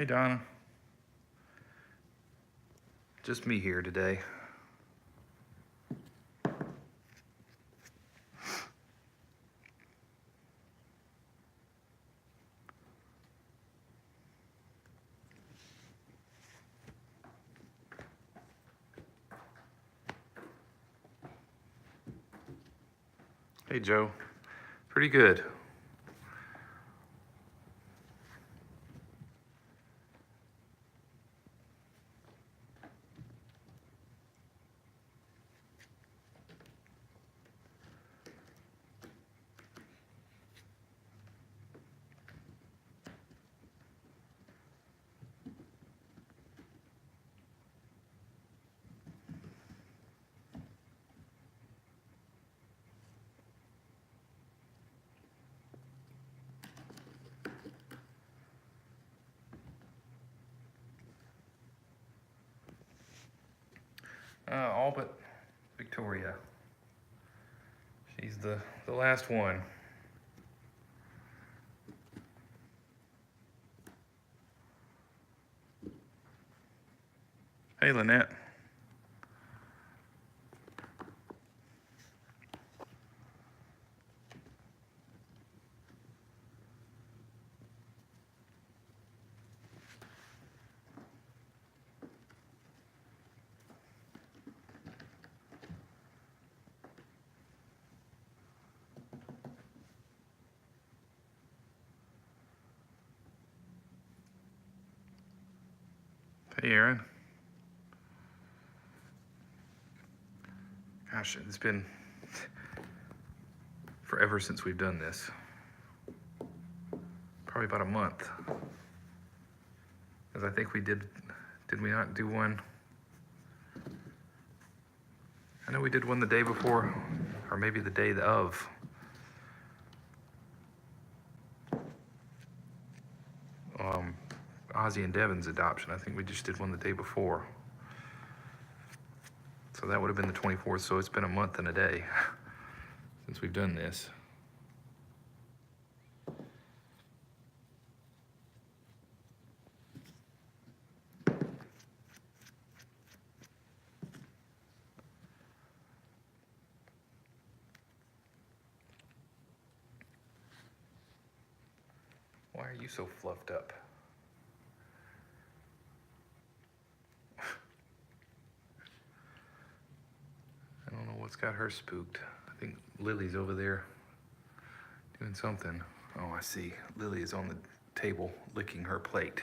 Hey Donna, just me here today. Hey Joe, pretty good. All but Victoria. She's the last one. Hey Lynette. Hey Aaron. Gosh, it's been forever since we've done this. Probably about a month. Because I think we did we not do one? I know we did one the day before, or maybe the day of. Ozzy and Devin's adoption. I think we just did one the day before. So that would have been the 24th, so it's been a month and a day since we've done this. Why are you so fluffed up? I don't know what's got her spooked. I think Lily's over there doing something. Oh, I see. Lily is on the table licking her plate.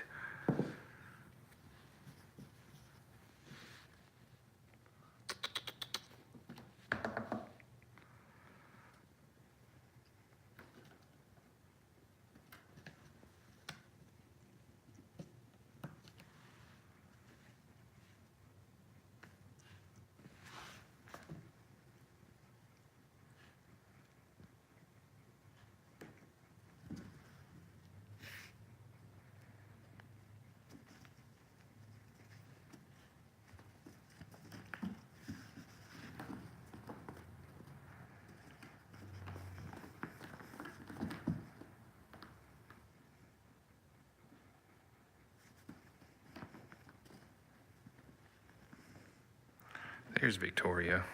There's Victoria.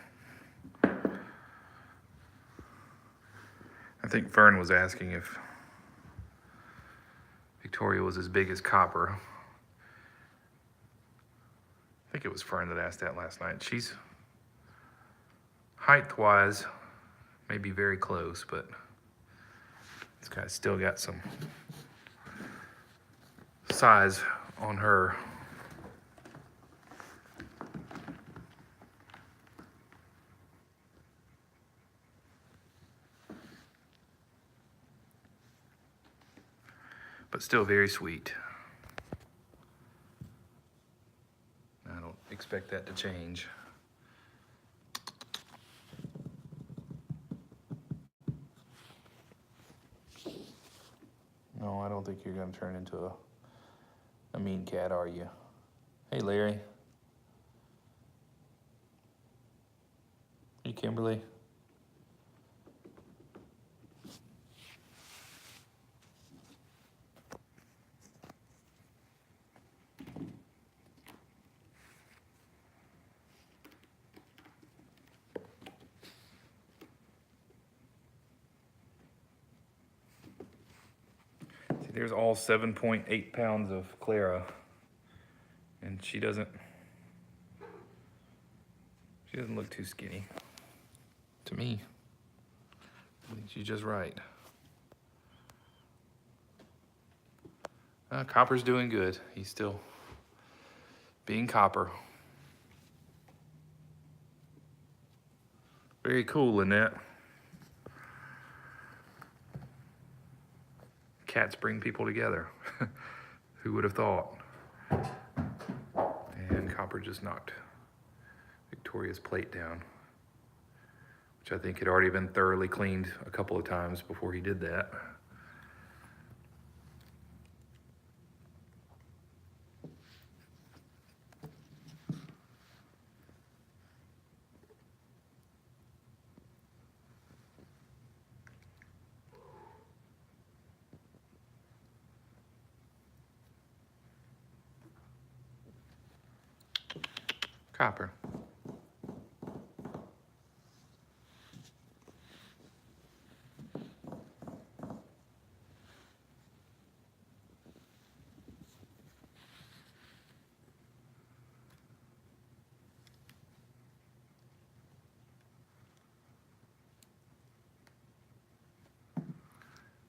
I think Fern was asking if Victoria was as big as Copper. I think it was Fern that asked that last night. She's height-wise maybe very close, but this guy's still got some size on her. But still very sweet. I don't expect that to change. No, I don't think you're gonna turn into a mean cat, are you? Hey, Larry. Hey, Kimberly. There's all 7.8 pounds of Clara, and she doesn't look too skinny to me. I think she's just right. Copper's doing good. He's still being Copper. Very cool, Lynette. Cats bring people together. Who would have thought? And Copper just knocked Victoria's plate down, which I think had already been thoroughly cleaned a couple of times before he did that. Copper.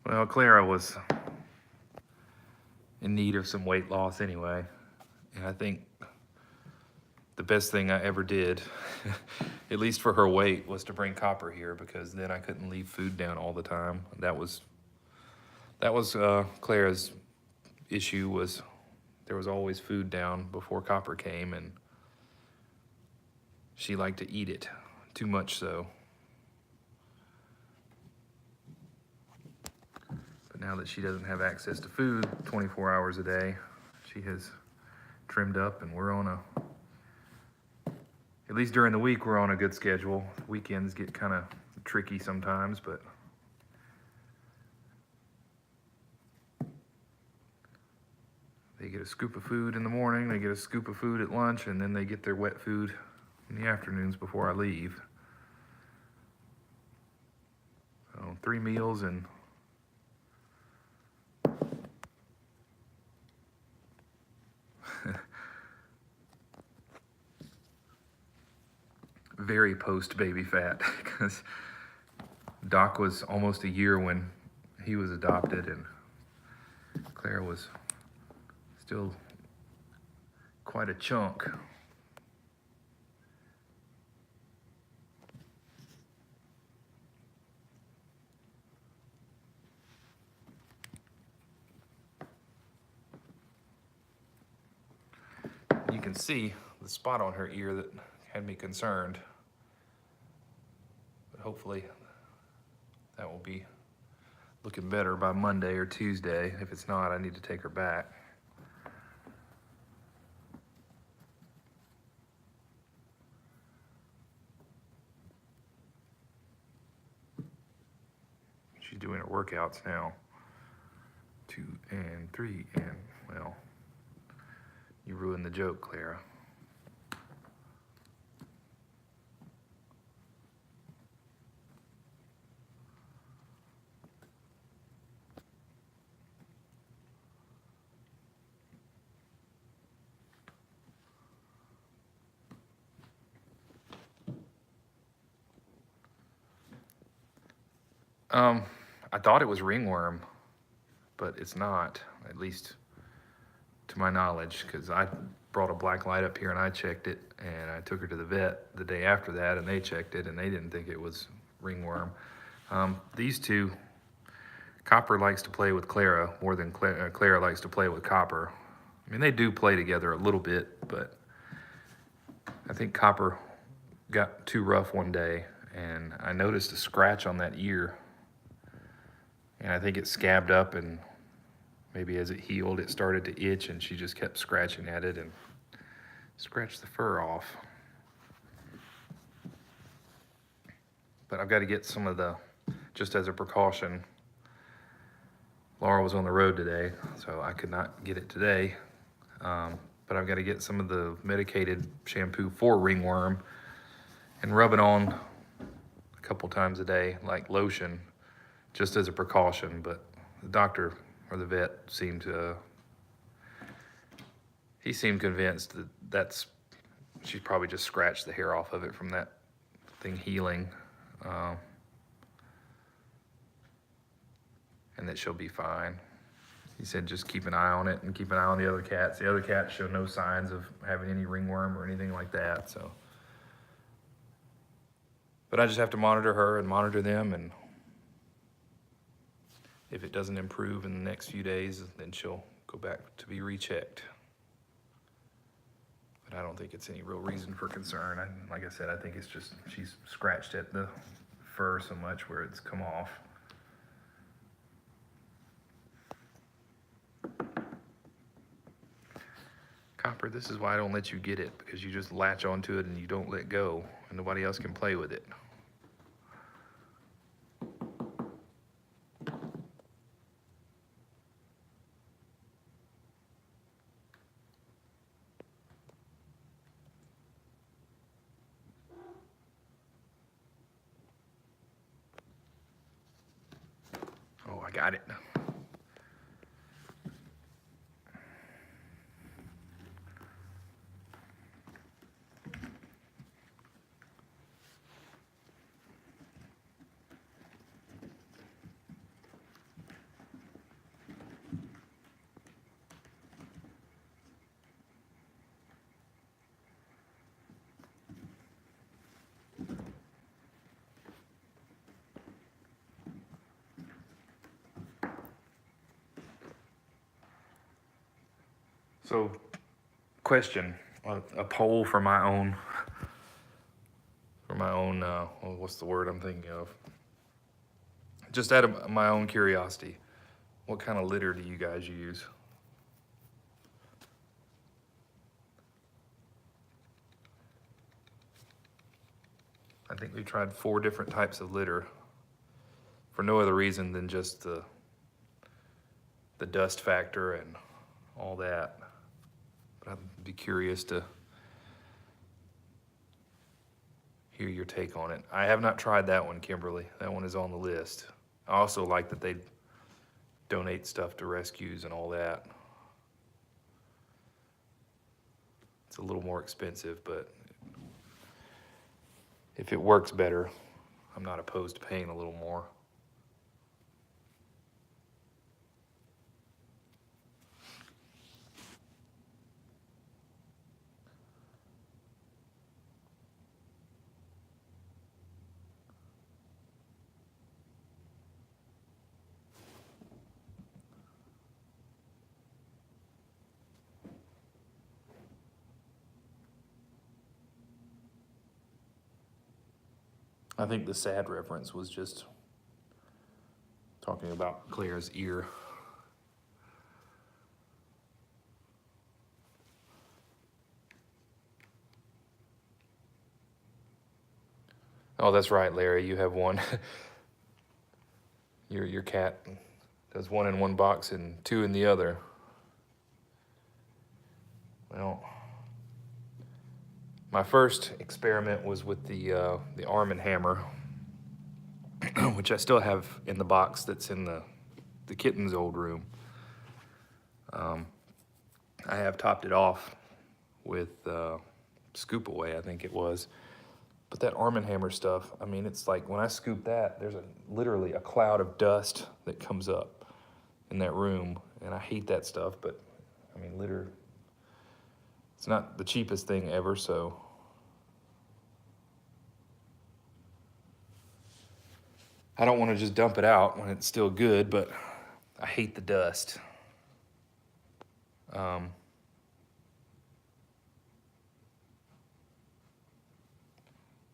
Well, Clara was in need of some weight loss anyway, and I think the best thing I ever did, at least for her weight, was to bring Copper here, because then I couldn't leave food down all the time. That was Clara's issue, was there was always food down before Copper came, and she liked to eat it, too much so. But now that she doesn't have access to food 24 hours a day, she has trimmed up, and we're on at least during the week, we're on a good schedule. Weekends get kind of tricky sometimes, but they get a scoop of food in the morning, they get a scoop of food at lunch, and then they get their wet food in the afternoons before I leave. So 3 meals and very post-baby fat, because Doc was almost a year when he was adopted, and Clara was still quite a chunk. You can see the spot on her ear that had me concerned. But hopefully that will be looking better by Monday or Tuesday. If it's not, I need to take her back. She's doing her workouts now. 2 and 3 and, well, you ruined the joke, Clara. I thought it was ringworm, but it's not, at least to my knowledge, because I brought a black light up here and I checked it, and I took her to the vet the day after that and they checked it and they didn't think it was ringworm. These two, Copper likes to play with Clara more than Clara likes to play with Copper. I mean, they do play together a little bit, but I think Copper got too rough one day and I noticed a scratch on that ear. And I think it scabbed up, and maybe as it healed, it started to itch, and she just kept scratching at it and scratched the fur off. But I've got to get some of the, just as a precaution, Laura was on the road today, so I could not get it today. But I've got to get some of the medicated shampoo for ringworm and rub it on a couple times a day, like lotion, just as a precaution. But the doctor or the vet seemed to, he seemed convinced that she's probably just scratched the hair off of it from that thing healing, and that she'll be fine. He said just keep an eye on it and keep an eye on the other cats. The other cats show no signs of having any ringworm or anything like that, so. But I just have to monitor her and monitor them, and if it doesn't improve in the next few days, then she'll go back to be rechecked. But I don't think it's any real reason for concern. Like I said, I think it's just she's scratched at the fur so much where it's come off. Copper, this is why I don't let you get it, because you just latch onto it and you don't let go, and nobody else can play with it. Oh, I got it. So, question, a poll for my own, what's the word I'm thinking of? Just out of my own curiosity, what kind of litter do you guys use? I think we tried 4 different types of litter for no other reason than just the dust factor and all that. But I'd be curious to hear your take on it. I have not tried that one, Kimberly. That one is on the list. I also like that they donate stuff to rescues and all that. It's a little more expensive, but if it works better, I'm not opposed to paying a little more. I think the sad reference was just talking about Claire's ear. Oh, that's right, Larry. You have one. Your cat does 1 in one box and 2 in the other. Well, my first experiment was with the Arm & Hammer, which I still have in the box that's in the Kittens' old room. I have topped it off with Scoop Away, I think it was. But that Arm & Hammer stuff, I mean, it's like when I scoop that, there's literally a cloud of dust that comes up in that room. And I hate that stuff, but I mean, litter, it's not the cheapest thing ever, so. I don't want to just dump it out when it's still good, but I hate the dust.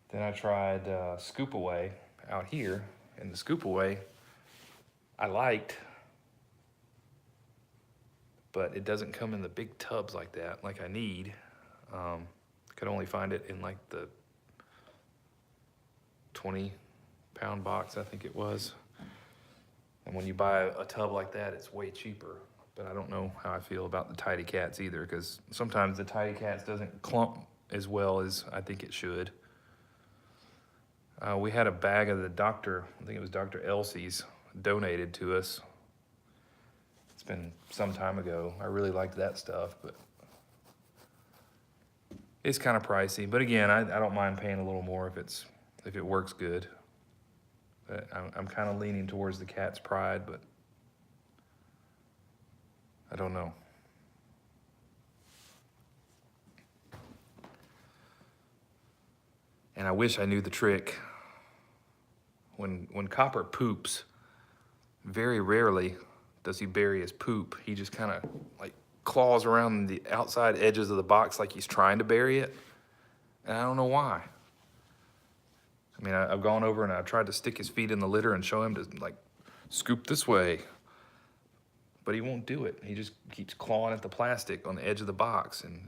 Then I tried Scoop Away out here, and the Scoop Away I liked, but it doesn't come in the big tubs like that, like I need. I could only find it in like the 20-pound box, I think it was. And when you buy a tub like that, it's way cheaper. But I don't know how I feel about the Tidy Cats either, because sometimes the Tidy Cats doesn't clump as well as I think it should. We had a bag of the Dr. I think it was Dr. Elsie's, donated to us. It's been some time ago. I really liked that stuff, but it's kind of pricey. But again, I don't mind paying a little more if it works good. But I'm kind of leaning towards the Cat's Pride, but I don't know. And I wish I knew the trick. When Copper poops, very rarely does he bury his poop. He just kind of like claws around the outside edges of the box like he's trying to bury it. And I don't know why. I mean, I've gone over and I've tried to stick his feet in the litter and show him to like scoop this way. But he won't do it. He just keeps clawing at the plastic on the edge of the box. And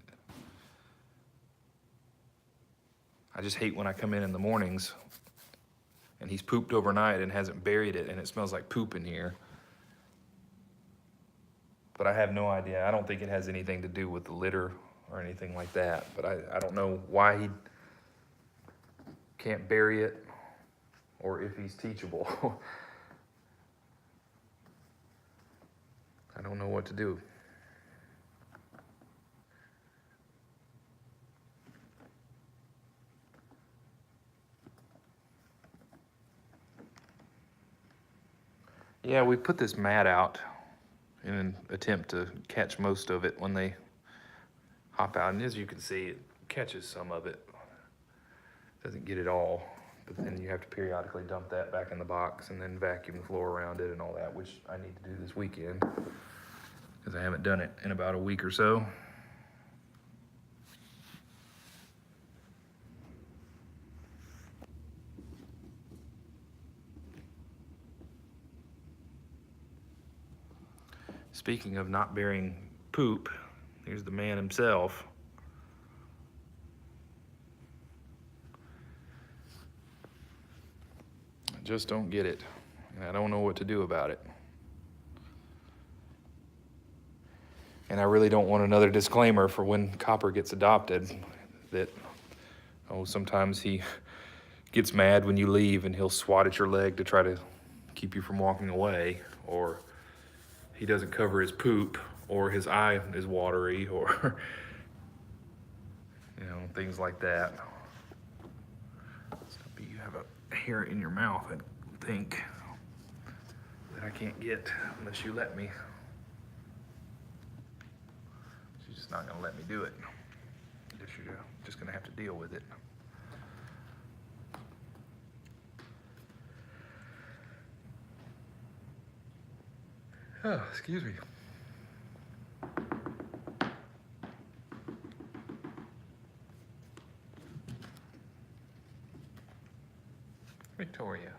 I just hate when I come in the mornings and he's pooped overnight and hasn't buried it and it smells like poop in here. But I have no idea. I don't think it has anything to do with the litter or anything like that. But I don't know why he can't bury it or if he's teachable. I don't know what to do. Yeah, we put this mat out in an attempt to catch most of it when they hop out. And as you can see, it catches some of it. Doesn't get it all, but then you have to periodically dump that back in the box and then vacuum the floor around it and all that, which I need to do this weekend because I haven't done it in about a week or so. Speaking of not burying poop, here's the man himself. I just don't get it, and I don't know what to do about it. And I really don't want another disclaimer for when Copper gets adopted that, sometimes he gets mad when you leave and he'll swat at your leg to try to keep you from walking away, or he doesn't cover his poop, or his eye is watery, or things like that. You have a hair in your mouth, I think, that I can't get unless you let me. She's just not gonna let me do it. I guess you're just gonna have to deal with it. Oh, excuse me. Victoria.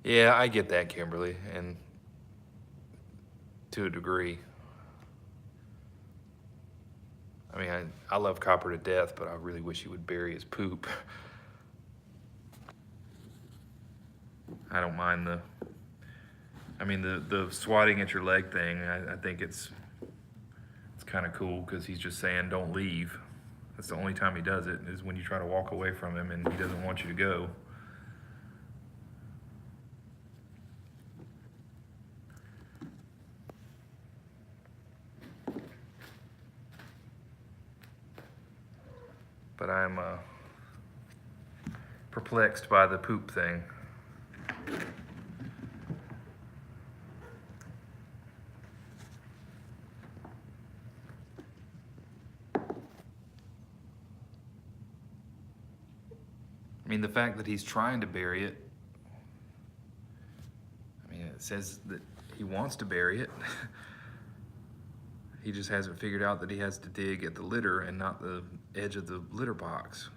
Yeah, I get that, Kimberly, and to a degree. I mean, I love Copper to death, but I really wish he would bury his poop. I don't mind the swatting at your leg thing. I think it's kind of cool because he's just saying don't leave. That's the only time he does it, is when you try to walk away from him and he doesn't want you to go. But I'm perplexed by the poop thing. I mean, the fact that he's trying to bury it, I mean, it says that he wants to bury it. He just hasn't figured out that he has to dig at the litter and not the edge of the litter box.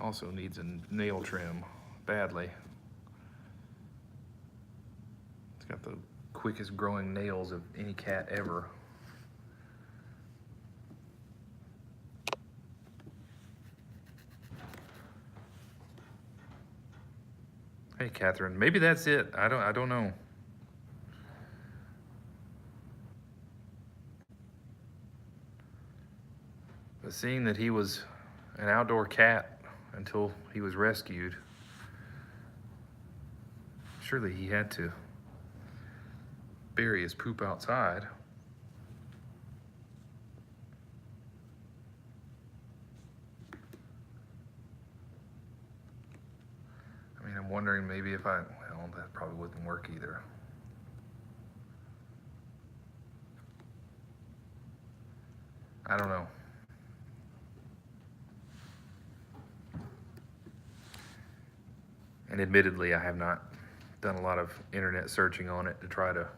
also needs a nail trim badly. It's got the quickest growing nails of any cat ever. Hey, Catherine, maybe that's it. I don't know. But seeing that he was an outdoor cat until he was rescued, surely he had to bury his poop outside. I mean, I'm wondering maybe if well, that probably wouldn't work either. I don't know. And admittedly, I have not done a lot of internet searching on it to try to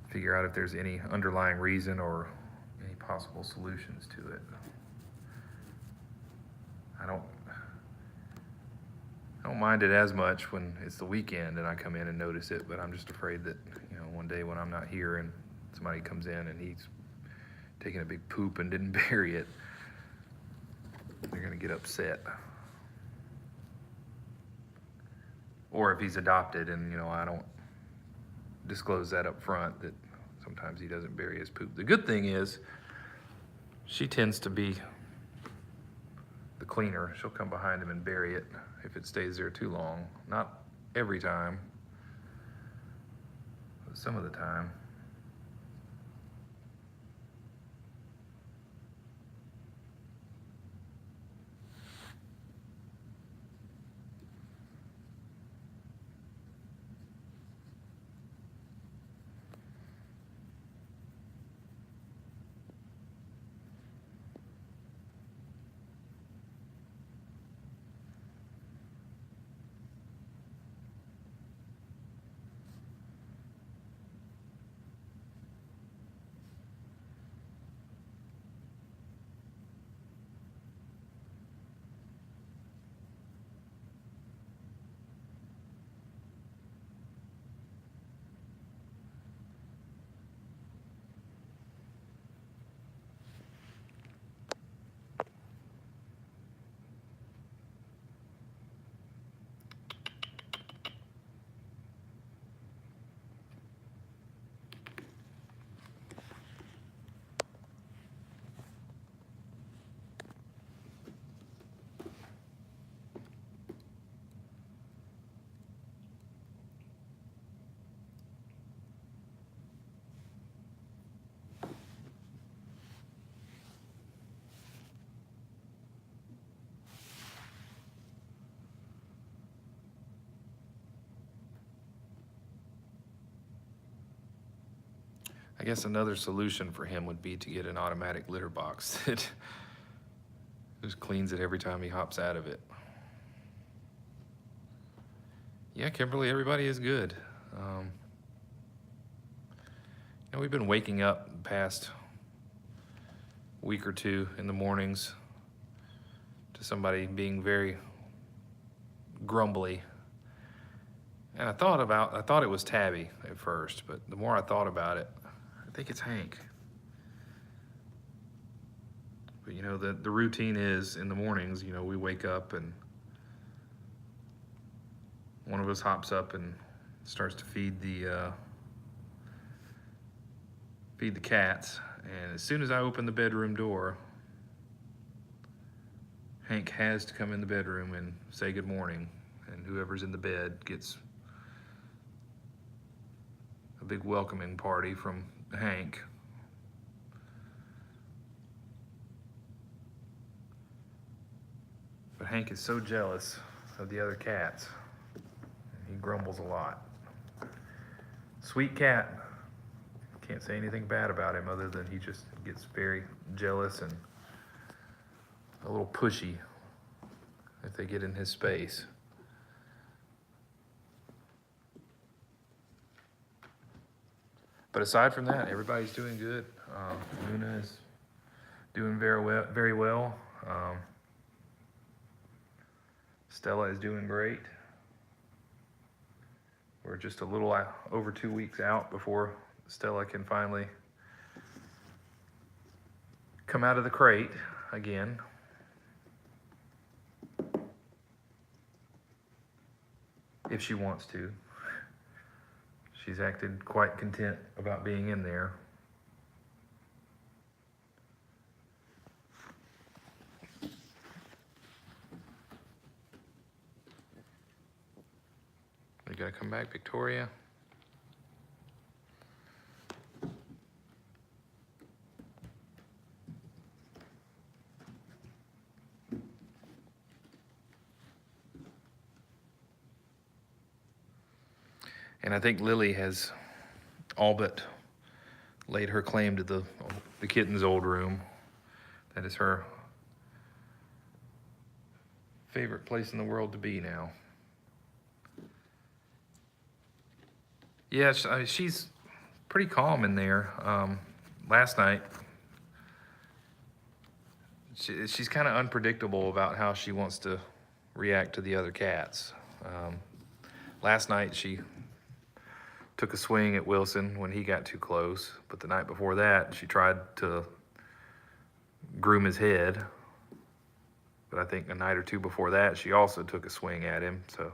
figure out if there's any underlying reason or any possible solutions to it. I don't mind it as much when it's the weekend and I come in and notice it, but I'm just afraid that, you know, one day when I'm not here and somebody comes in and he's taking a big poop and didn't bury it, they're gonna get upset. Or if he's adopted and, you know, I don't disclose that up front, that sometimes he doesn't bury his poop. The good thing is she tends to be the cleaner. She'll come behind him and bury it if it stays there too long. Not every time, but some of the time. I guess another solution for him would be to get an automatic litter box that just cleans it every time he hops out of it. Yeah, Kimberly, everybody is good. You know, we've been waking up the past week or two in the mornings to somebody being very grumbly. And I thought it was Tabby at first, but the more I thought about it, I think it's Hank. But you know, the routine is in the mornings, you know, we wake up and one of us hops up and starts to feed the cats. And as soon as I open the bedroom door, Hank has to come in the bedroom and say good morning. And whoever's in the bed gets a big welcoming party from Hank. But Hank is so jealous of the other cats. He grumbles a lot. Sweet cat. Can't say anything bad about him other than he just gets very jealous and a little pushy if they get in his space. But aside from that, everybody's doing good. Luna is doing very well. Stella is doing great. We're just a little over 2 weeks out before Stella can finally come out of the crate again. If she wants to. She's acted quite content about being in there. You gotta come back, Victoria. And I think Lily has all but laid her claim to the kitten's old room. That is her favorite place in the world to be now. Yeah, she's pretty calm in there. Last night, she's kind of unpredictable about how she wants to react to the other cats. Last night, she took a swing at Wilson when he got too close, but the night before that, she tried to groom his head. But I think a night or two before that, she also took a swing at him, so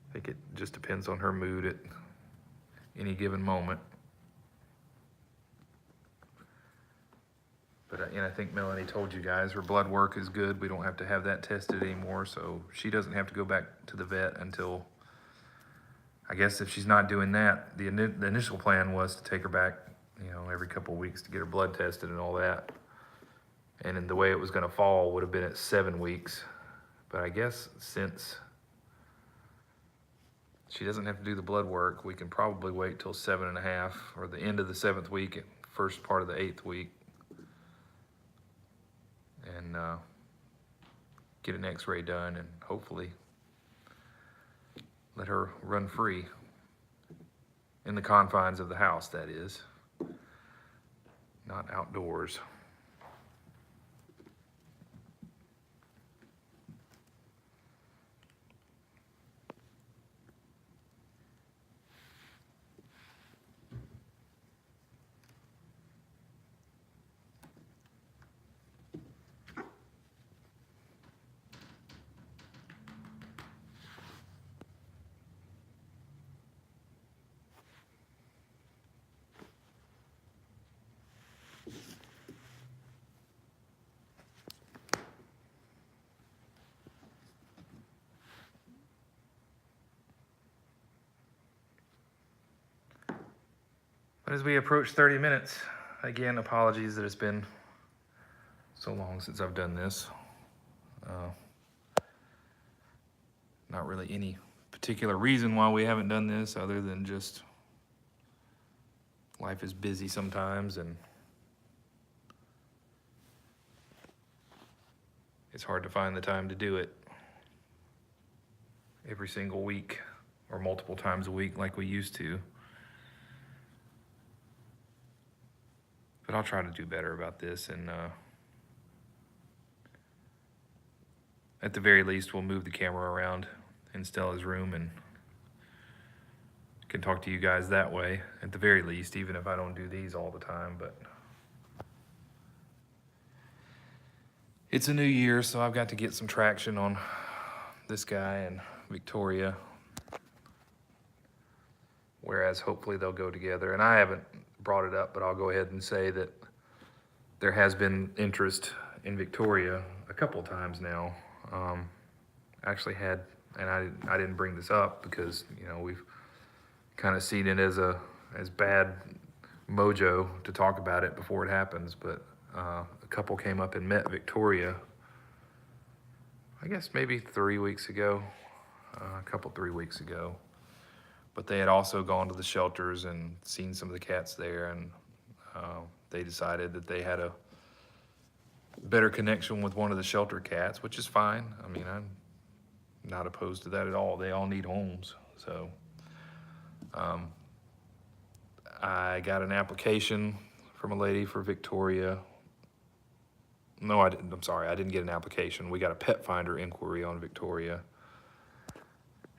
I think it just depends on her mood at any given moment. But and I think Melanie told you guys her blood work is good. We don't have to have that tested anymore, so she doesn't have to go back to the vet until, I guess if she's not doing that, the initial plan was to take her back, every couple of weeks to get her blood tested and all that. And then the way it was gonna fall would have been at 7 weeks. But I guess since she doesn't have to do the blood work, we can probably wait till 7.5 or the end of the 7th week, first part of the 8th week, and get an x-ray done and hopefully let her run free in the confines of the house, that is, not outdoors. But as we approach 30 minutes, again, apologies that it's been so long since I've done this. Not really any particular reason why we haven't done this other than just life is busy sometimes and it's hard to find the time to do it every single week or multiple times a week like we used to. But I'll try to do better about this, and at the very least, we'll move the camera around in Stella's room and can talk to you guys that way, at the very least, even if I don't do these all the time. But it's a new year, so I've got to get some traction on this guy and Victoria, whereas hopefully they'll go together. And I haven't brought it up, but I'll go ahead and say that there has been interest in Victoria a couple times now. Actually had, and I didn't bring this up because we've kind of seen it as bad mojo to talk about it before it happens. But a couple came up and met Victoria, I guess maybe 3 weeks ago, 3 weeks ago. But they had also gone to the shelters and seen some of the cats there, and they decided that they had a better connection with one of the shelter cats, which is fine. I mean, I'm not opposed to that at all. They all need homes. So I got an application from a lady for Victoria No, I didn't. I'm sorry, I didn't get an application. We got a pet finder inquiry on Victoria.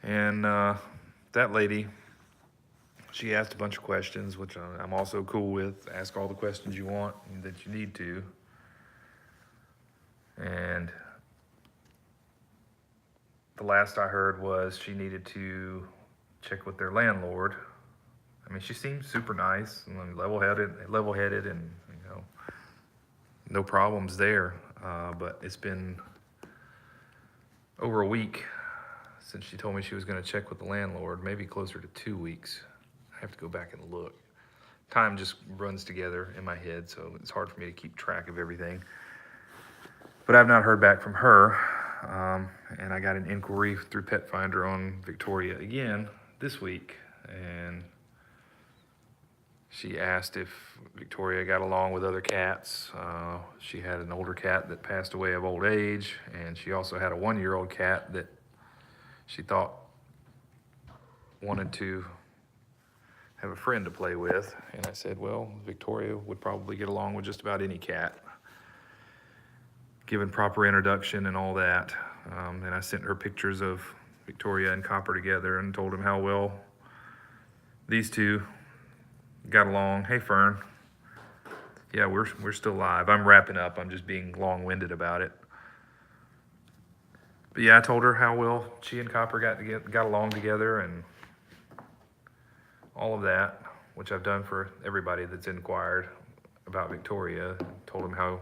And that lady, she asked a bunch of questions, which I'm also cool with. Ask all the questions you want and that you need to. And the last I heard was she needed to check with their landlord. I mean, she seemed super nice and level-headed, and no problems there. But it's been over a week since she told me she was going to check with the landlord, maybe closer to 2 weeks. I have to go back and look. Time just runs together in my head, so it's hard for me to keep track of everything. But I've not heard back from her, and I got an inquiry through Pet Finder on Victoria again this week, and she asked if Victoria got along with other cats. She had an older cat that passed away of old age, and she also had a 1-year-old cat that she thought wanted to have a friend to play with. And I said, well, Victoria would probably get along with just about any cat, given proper introduction and all that. And I sent her pictures of Victoria and Copper together and told him how well these two got along. Hey, Fern. Yeah, we're still live. I'm wrapping up. I'm just being long-winded about it. But yeah, I told her how well she and Copper got along together and all of that, which I've done for everybody that's inquired about Victoria. Told them how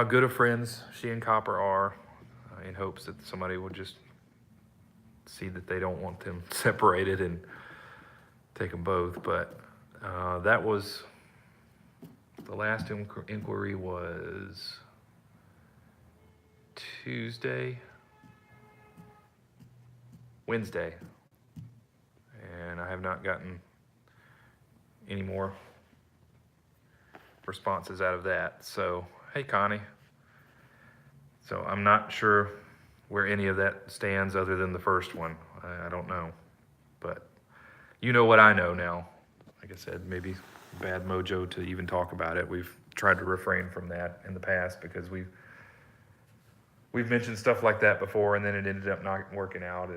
good of friends she and Copper are, in hopes that somebody would just see that they don't want them separated and take them both. But that was, the last inquiry was Wednesday, and I have not gotten any more responses out of that. So, hey, Connie. So I'm not sure where any of that stands other than the first one. I don't know, but you know what I know now. Like I said, maybe bad mojo to even talk about it. We've tried to refrain from that in the past because we've mentioned stuff like that before, and then it ended up not working out,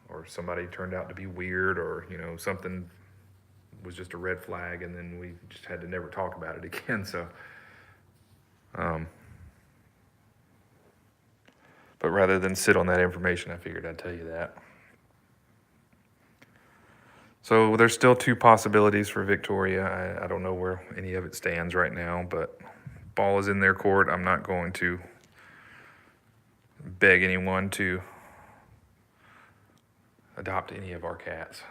or somebody turned out to be weird, or something was just a red flag, and then we just had to never talk about it again. So, but rather than sit on that information, I figured I'd tell you that. So there's still 2 possibilities for Victoria. I don't know where any of it stands right now, but ball is in their court. I'm not going to beg anyone to adopt any of our cats.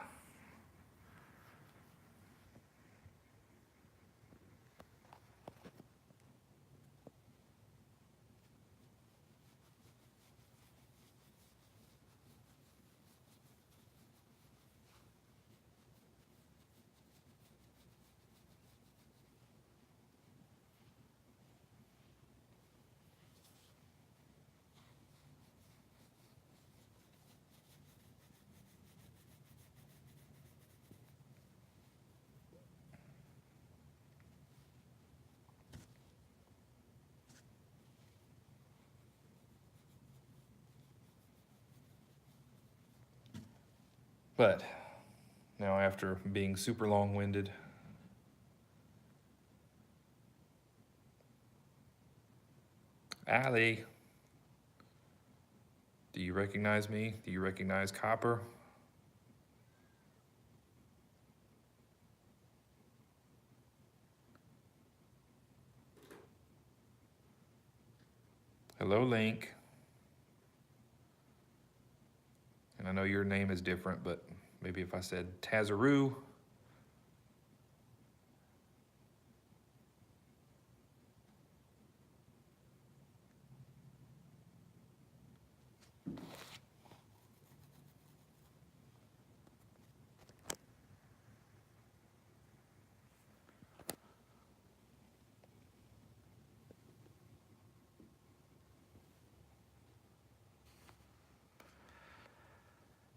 But now, after being super long-winded, Allie, do you recognize me? Do you recognize Copper? Hello, Link. And I know your name is different, but maybe if I said Tazaroo.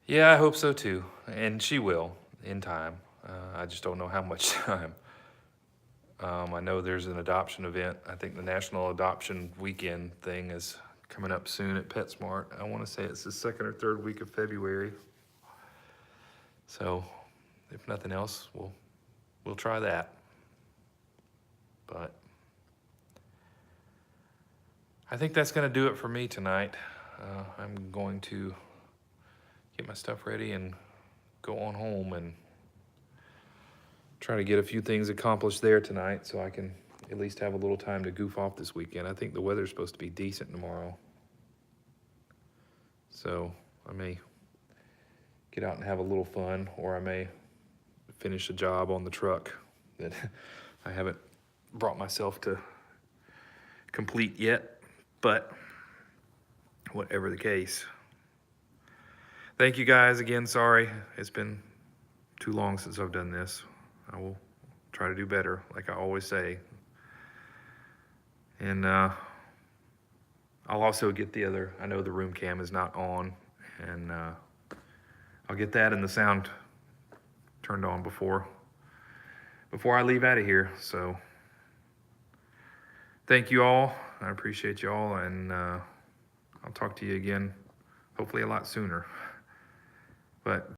Yeah, I hope so too. And she will, in time. I just don't know how much time. I know there's an adoption event. I think the National Adoption Weekend thing is coming up soon at PetSmart. I want to say it's the second or third week of February. So if nothing else, we'll try that. But I think that's going to do it for me tonight. I'm going to get my stuff ready and go on home and try to get a few things accomplished there tonight so I can at least have a little time to goof off this weekend. I think the weather's supposed to be decent tomorrow. So I may get out and have a little fun, or I may finish a job on the truck that I haven't brought myself to complete yet. But whatever the case, thank you guys again. Sorry, it's been too long since I've done this. I will try to do better, like I always say. And I'll also get the other, I know the room cam is not on, and I'll get that and the sound turned on before I leave out of here. So thank you all. I appreciate you all, and I'll talk to you again, hopefully a lot sooner. But